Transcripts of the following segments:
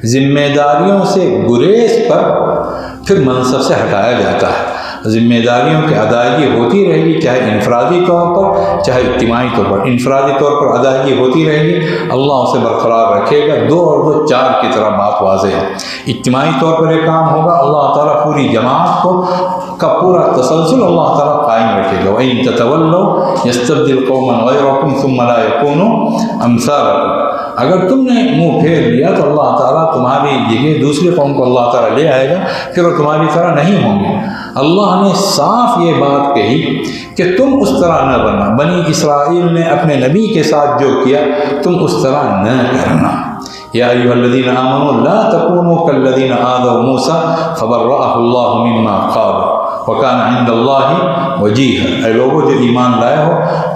ذمہ داریوں سے گریز پر پھر منصب سے ہٹایا جاتا ہے۔ ذمہ داریوں کی ادائیگی ہوتی رہے گی، چاہے انفرادی طور پر چاہے اجتماعی طور پر۔ انفرادی طور پر ادائیگی ہوتی رہے گی، اللہ اسے برقرار رکھے گا، 2 اور 2 4 کی طرح بات واضح ہے۔ اجتماعی طور پر یہ کام ہوگا، اللہ تعالیٰ پوری جماعت کا پورا تسلسل اللہ تعالیٰ قائم رکھے گا۔ وَإِن تَتَوَلَّوْا يَسْتَبْدِلْ قَوْمًا غَيْرَكُمْ ثُمَّ لَا يَكُونُوا أَمْثَالَكُمْ۔ اگر تم نے منہ پھیر لیا تو اللہ تعالیٰ تمہاری جگہ دوسری قوم کو اللہ تعالیٰ لے آئے گا، پھر وہ تمہاری طرح نہیں ہوں گے۔ اللہ نے صاف یہ بات کہی کہ تم اس طرح نہ بننا۔ بنی اسرائیل نے اپنے نبی کے ساتھ جو کیا تم اس طرح نہ کرنا۔ یا ایھا الذین آمنوا لا تکونوا کالذین آذوا موسیٰ فبرأہ اللہ مما قالوا وکان عند اللہ وجیہا۔ اے لوگوں جو ایمان لائے ہو،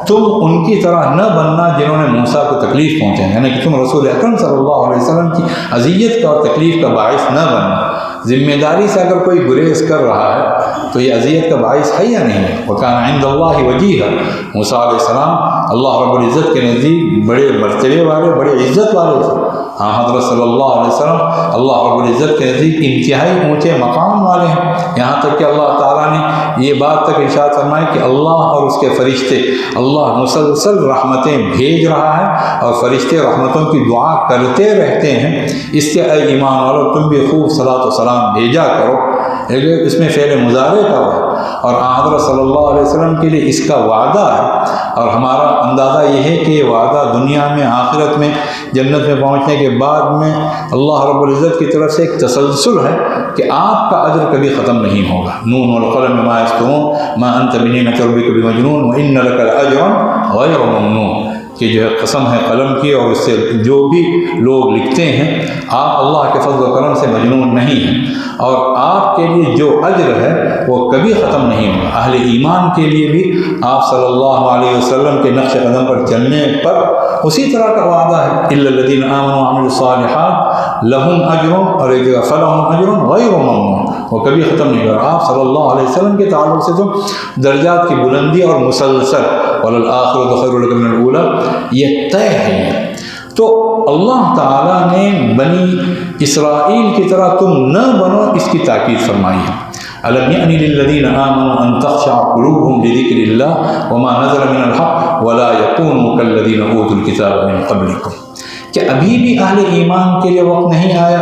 تم ان کی طرح نہ بننا جنہوں نے موسیٰ کو تکلیف پہنچائی، یعنی کہ تم رسول اکرم صلی اللہ علیہ وسلم کی اذیت کا اور تکلیف کا باعث نہ بننا۔ ذمہ داری سے اگر کوئی گریز کر رہا ہے تو یہ اذیت کا باعث ہے یا نہیں ہے؟ وَكَانَ عِنْدَ اللَّهِ وَجِيهًا۔ موسیٰ علیہ السلام اللہ رب العزت کے نزدیک بڑے مرتبے والے، بڑے عزت والے تھے۔ ہاں حضرت صلی اللہ علیہ وسلم اللہ رب العزت کے نزدیک انتہائی اونچے مقام والے ہیں، یہاں تک کہ اللہ تعالیٰ نے یہ بات تک ارشاد فرمائی کہ اللہ اور اس کے فرشتے، اللہ مسلسل رحمتیں بھیج رہا ہے اور فرشتے رحمتوں کی دعا کرتے رہتے ہیں، اس کے اے ایمان والو تم بھی خوب صلاۃ و سلام بھیجا کرو۔ اس میں فعل مضارع کا ہے اور حضرت صلی اللہ علیہ وسلم کے لیے اس کا وعدہ ہے، اور ہمارا اندازہ یہ ہے کہ یہ وعدہ دنیا میں، آخرت میں، جنت میں پہنچنے کے بعد میں اللہ رب العزت کی طرف سے ایک تسلسل ہے کہ آپ کا اجر کبھی ختم نہیں ہوگا۔ نون والقلم ما یسطرون ما انت بنعمۃ ربک بمجنون وان لک لاجرا غیر ممنون، کہ جو ہے قسم ہے قلم کی اور اس سے جو بھی لوگ لکھتے ہیں، آپ اللہ کے فضل و کرم سے مجنون نہیں ہیں، اور آپ کے لیے جو اجر ہے وہ کبھی ختم نہیں ہوگا۔ اہل ایمان کے لیے بھی آپ صلی اللہ علیہ وسلم کے نقش قدم پر چلنے پر اسی طرح کا وعدہ ہے، الا الذین آمنوا وعملوا الصالحات لہم اجر، اور ایک جگہ فلہم اجر غیر ممنون، وہ کبھی ختم نہیں ہوگا۔ آپ صلی اللہ علیہ وسلم کے تعلق سے تو درجات کی بلندی اور مسلسل وَلَلْآخِرَةُ خَيْرٌ لَكَ مِنَ الْأُولَىٰ یہ طے ہے۔ تو اللہ تعالیٰ نے بنی اسرائیل کی طرح تم نہ بنو، اس کی تاکید فرمائی ہے۔ أَلَمْ يَأْنِ لِلَّذِينَ آمَنُوا أَن تَخْشَعَ قُلُوبُهُمْ لِذِكْرِ اللَّهِ وَمَا نَزَلَ مِنَ الْحَقِّ وَلَا يَكُونُوا كَالَّذِينَ أُوتُوا الْكِتَابَ مِن قَبْلِكُمْ۔ کہ ابھی بھی اہل ایمان کے لیے وقت نہیں آیا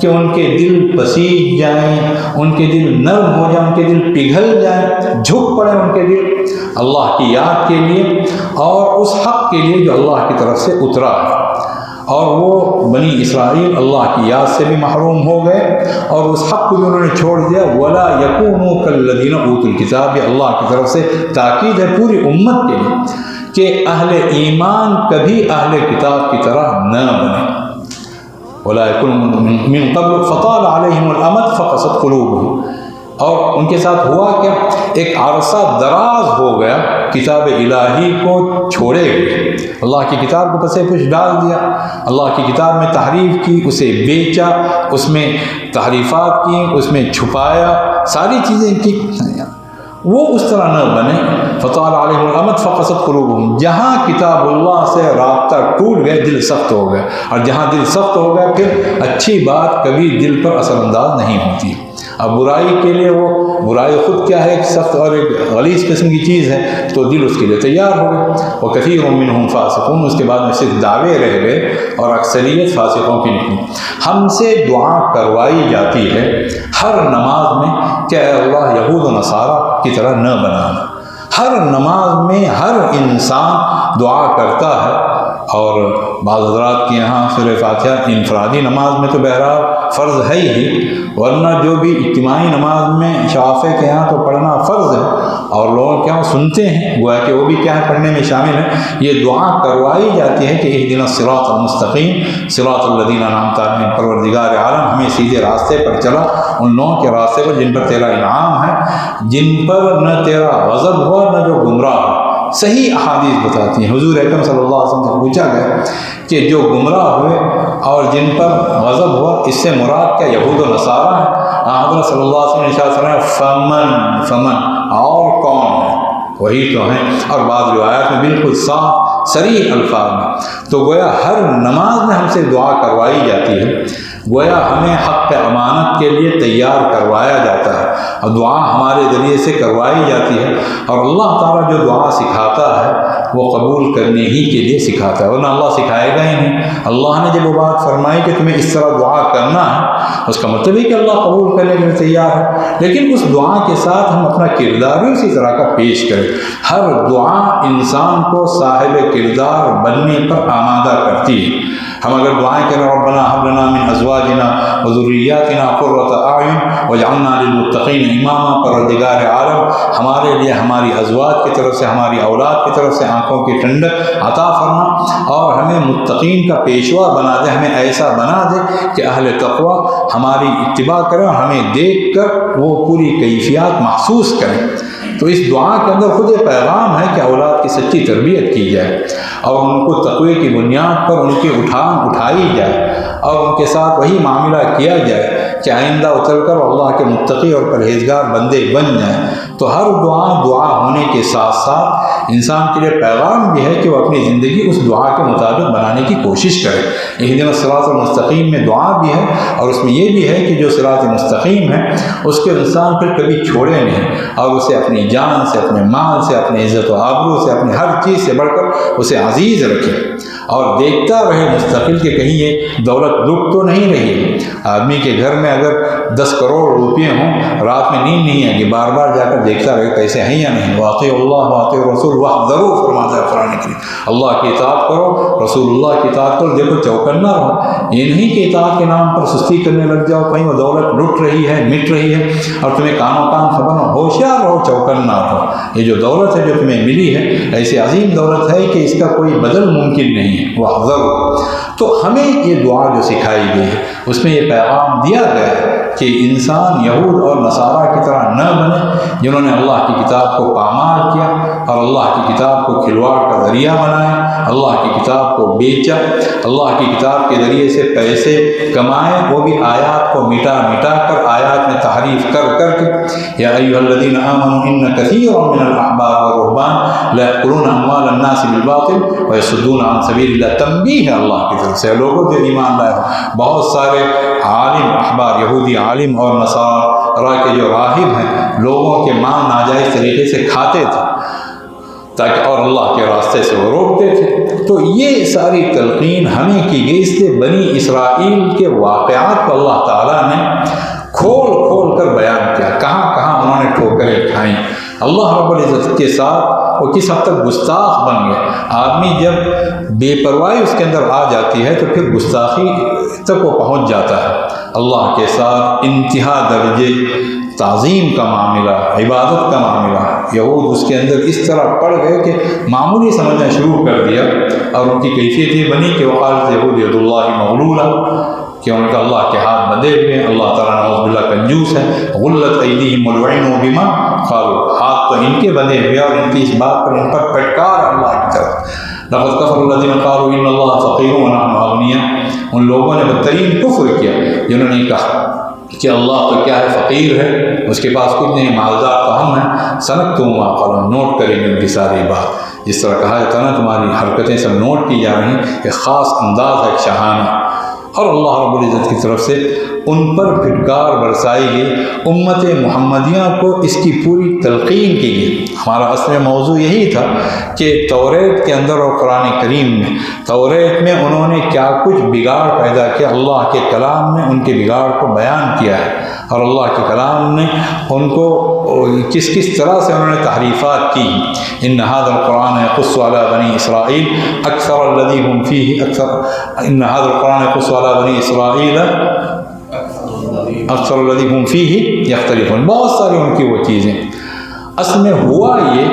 کہ ان کے دل پسیج جائیں، ان کے دل نرم ہو جائیں، ان کے دل پگھل جائیں، جھک پڑے ان کے دل اللہ کی یاد کے لیے اور اس حق کے لیے جو اللہ کی طرف سے اترا ہے۔ اور وہ بنی اسرائیل اللہ کی یاد سے بھی محروم ہو گئے، اور اس حق کو جو انہوں نے چھوڑ دیا، وَلَا يَكُونُوا كَالَّذِينَ أُوتُوا الْكِتَابَ، یہ اللہ کی طرف سے تاکید ہے پوری امت کے لیے کہ اہل ایمان کبھی اہل کتاب کی طرح نہ بنے۔ وَلَا يَكُونُوا مِن قَبْلُ فَطَالَ عَلَيْهِمُ الْأَمَدُ فَقَسَتْ قُلُوبُهُمْ، اور ان کے ساتھ ہوا کہ ایک عرصہ دراز ہو گیا کتاب الہی کو چھوڑے ہوئے، اللہ کی کتاب کو پسے پش ڈال دیا، اللہ کی کتاب میں تحریف کی، اسے بیچا، اس میں تحریفات کی، اس میں چھپایا، ساری چیزیں کی۔ وہ اس طرح نہ بنے۔ فطال علیہم الامد فقست قلوبہم، جہاں کتاب اللہ سے رابطہ ٹوٹ گئے دل سخت ہو گیا، اور جہاں دل سخت ہو گیا پھر اچھی بات کبھی دل پر اثر انداز نہیں ہوتی۔ اب برائی کے لیے وہ برائی خود کیا ہے، ایک سخت اور ایک غلیظ قسم کی چیز ہے، تو دل اس کے لیے تیار ہو گئے۔ وَكَثِيرٌ مِّنْهُمْ فَاسِقُونَ، اس کے بعد میں صرف دعوے رہ گئے اور اکثریت فاسقوں کی نکلی۔ ہم سے دعا کروائی جاتی ہے ہر نماز میں کہ اے اللہ یہود و نصارہ کی طرح نہ بنانا۔ ہر نماز میں ہر انسان دعا کرتا ہے، اور بعض حضرات کے یہاں سورہ فاتحہ انفرادی نماز میں تو بہرحال فرض ہے ہی، ورنہ جو بھی اجتماعی نماز میں شافعی کے یہاں تو پڑھنا فرض ہے، اور لوگ کیا سنتے ہیں گویا کہ وہ بھی کیا ہے پڑھنے میں شامل ہے۔ یہ دعا کروائی جاتی ہے کہ اہدنا الصراط المستقیم صراط الذین انعمت علیہم، پروردگار عالم ہمیں سیدھے راستے پر چلا، ان لوگوں کے راستے پر جن پر تیرا انعام ہے، جن پر نہ تیرا غضب ہوا نہ جو گمراہ ہو۔ صحیح احادیث بتاتی ہیں، حضور اکرم صلی اللہ علیہ وسلم سے پوچھا گیا کہ جو گمراہ ہوئے اور جن پر غضب ہوا اس سے مراد کیا یہود و نصارہ ہیں؟ حضرت صلی اللہ علیہ وسلم نے ارشاد فرمایا فمن اور کون ہے؟ وہی تو ہیں۔ اور بعض روایات میں بالکل صاف صریح الفاظ میں۔ تو گویا ہر نماز میں ہم سے دعا کروائی جاتی ہے، گویا ہمیں حق امانت کے لیے تیار کروایا جاتا ہے اور دعا ہمارے ذریعے سے کروائی جاتی ہے، اور اللہ تعالیٰ جو دعا سکھاتا ہے وہ قبول کرنے ہی کے لیے سکھاتا ہے، ورنہ اللہ سکھائے گا ہی نہیں۔ اللہ نے جب وہ بات فرمائی کہ تمہیں اس طرح دعا کرنا ہے، اس کا مطلب ہے کہ اللہ قبول کرنے کے لیے تیار ہے، لیکن اس دعا کے ساتھ ہم اپنا کردار بھی اسی طرح کا پیش کریں۔ ہر دعا انسان کو صاحب کردار بننے پر آمادہ کرتی ہے۔ ہم اگر دعائیں کریں ربنا هب لنا من ازواجنا وذریاتنا قرۃ اعین واجعلنا للمتقین اماما، پروردگار عالم ہمارے لیے ہماری ازواج کی طرف سے، ہماری اولاد کی طرف سے آنکھوں کی ٹھنڈک عطا فرما اور ہمیں متقین کا پیشوا بنا دے، ہمیں ایسا بنا دے کہ اہل تقوی ہماری اتباع کریں اور ہمیں دیکھ کر وہ پوری کیفیات محسوس کریں۔ تو اس دعا کے اندر خود یہ پیغام ہے کہ اولاد کی سچی تربیت کی جائے اور ان کو تقوی کی بنیاد پر ان کی اٹھائی جائے اور ان کے ساتھ وہی معاملہ کیا جائے کہ آئندہ اتر کر اللہ کے متقی اور پرہیزگار بندے بن جائیں۔ تو ہر دعا ہونے کے ساتھ ساتھ انسان کے لیے پیغام بھی ہے کہ وہ اپنی زندگی اس دعا کے مطابق بنانے کی کوشش کرے۔ اہدنا الصراط المستقیم میں دعا بھی ہے اور اس میں یہ بھی ہے کہ جو صراط مستقیم ہے اس کے انسان پھر کبھی چھوڑے نہیں اور اسے اپنی جان سے، اپنے مال سے، اپنی عزت و آبرو سے، اپنی ہر چیز سے بڑھ کر اسے عزیز رکھے اور دیکھتا رہے مستقل کہ کہیں یہ دولت لٹ تو نہیں رہی ہے۔ آدمی کے گھر میں اگر 10 کروڑ روپے ہوں، رات میں نیند نہیں آئے گی، بار بار جا کر دیکھتا رہے کیسے ہیں یا نہیں۔ واطیعوا اللہ واطیعوا الرسول واحذروا فرماتا ہے قرآن کریم، اللہ کی اطاعت کرو، رسول اللہ کی اطاعت کرو، دیکھو چوکنا رہو۔ یہ نہیں کہ اطاعت کے نام پر سستی کرنے لگ جاؤ، کہیں وہ دولت لٹ رہی ہے، مٹ رہی ہے اور تمہیں کانوں کان خبر نہ، ہوشیار رہو، چوکنا رہو۔ یہ جو دولت ہے جو تمہیں ملی ہے ایسی عظیم دولت ہے کہ اس کا کوئی بدل ممکن نہیں ہے، واحذروا۔ تو ہمیں یہ دعا جو سکھائی گئی ہے اس میں یہ پیغام دیا گیا ہے کہ انسان یہود اور نصارہ کی طرح نہ بنے جنہوں نے اللہ کی کتاب کو پامال کیا اور اللہ کی کتاب کو کھلواڑ کا ذریعہ بنایا، اللہ کی کتاب کو بیچا، اللہ کی کتاب کے ذریعے سے پیسے کمائے، وہ بھی آیات کو مٹا کر، آیات میں تحریف کر کے۔ یا ایھا الذین آمنوا ان کثیرا من الاحبار والرہبان لا یأکلون اموال الناس بالباطل ویصدون عن سبیل اللہ۔ تنبیہ ہے اللہ کی طرف سے، لوگوں جو ایمان لائے ہو، بہت سارے عالم احبار، یہودی عالم اور نصارہ کے جو راہب ہیں، لوگوں کے مال ناجائز طریقے سے کھاتے تھے تاکہ اور اللہ کے راستے سے وہ روکتے تھے۔ تو یہ ساری تلقین ہمیں کی گئی، اس لیے بنی اسرائیل کے واقعات کو اللہ تعالیٰ نے کھول کر بیان کیا، کہاں کہاں انہوں نے ٹھوکریں کھائیں۔ اللہ رب العزت کے ساتھ وہ کس حد تک گستاخ بن گئے۔ آدمی جب بے پرواہی اس کے اندر آ جاتی ہے تو پھر گستاخی تک وہ پہنچ جاتا ہے۔ اللہ کے ساتھ انتہا درجے تعظیم کا معاملہ، عبادت کا معاملہ، یہود اس کے اندر اس طرح پڑ گئے کہ معمولی سمجھنا شروع کر دیا اور ان کی کیفیت یہ بنی کہ وقالت یہود ید اللہ مغلولہ، کہ ان کا اللہ کے ہاتھ بندھے ہوئے ہیں، اللہ تعالیٰ نعوذ باللہ کنجوس ہے۔ غلت ایدیہم ولعنوا بما قالوا، ہاتھ تو ان کے بندھے ہوئے اور ان کی اس بات پر ان پر پھٹکار اللہ کی طرف۔ لقد کفر الذین قالوا ان اللہ فقیر ونحن اغنیاء، ان لوگوں نے بدترین کفر کیا جنہوں نے کہا کہ اللہ تو کیا ہے، فقیر ہے، اس کے پاس کچھ نہیں، مالدار تو ہم ہیں۔ سنکتب ما قالوا، نوٹ کریں گے ان کی ساری بات، جس طرح کہا جاتا ہے نا تمہاری حرکتیں سب نوٹ کی جا رہی ہیں، ایک خاص انداز ہے، ایک شاہانہ۔ اور اللہ رب العزت کی طرف سے ان پر پھٹکار برسائی گئی۔ امت محمدیہ کو اس کی پوری تلقین کی گئی۔ ہمارا اصل موضوع یہی تھا کہ توریت کے اندر اور قرآن کریم میں، توریت میں انہوں نے کیا کچھ بگاڑ پیدا کیا، اللہ کے کلام نے ان کے بگاڑ کو بیان کیا ہے اور اللہ کے کلام نے ان کو کس طرح سے انہوں نے تحریفات کی۔ ان هذا القرآن يقص على بني اسرائیل اکثر الذی هم فیہ ان هذا القرآن يقص على بني اسرائیل اکثر الذی هم فیہ یختلفون، بہت ساری ان کی وہ چیزیں۔ اصل میں ہوا یہ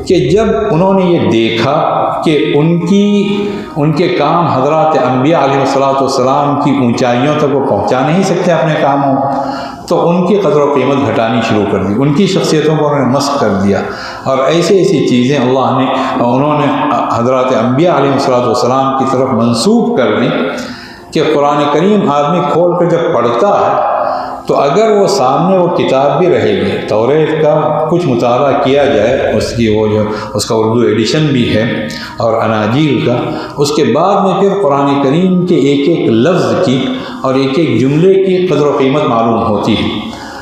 کہ جب انہوں نے یہ دیکھا کہ ان کے کام حضرات انبیاء علیہ السلام کی اونچائیوں تک وہ پہنچا نہیں سکتے اپنے کاموں، تو ان کی قدر و قیمت گھٹانی شروع کر دی، ان کی شخصیتوں کو انہوں نے مسخ کر دیا اور ایسی چیزیں انہوں نے حضرات انبیاء علیہ السلام کی طرف منسوب کر دی کہ قرآن کریم آدمی کھول کر جب پڑھتا ہے تو اگر وہ سامنے وہ کتاب بھی رہے گی، توریت کا کچھ مطالعہ کیا جائے، اس کی وہ جو اس کا اردو ایڈیشن بھی ہے اور اناجیل کا، اس کے بعد میں پھر قرآن کریم کے ایک ایک لفظ کی اور ایک ایک جملے کی قدر و قیمت معلوم ہوتی ہے۔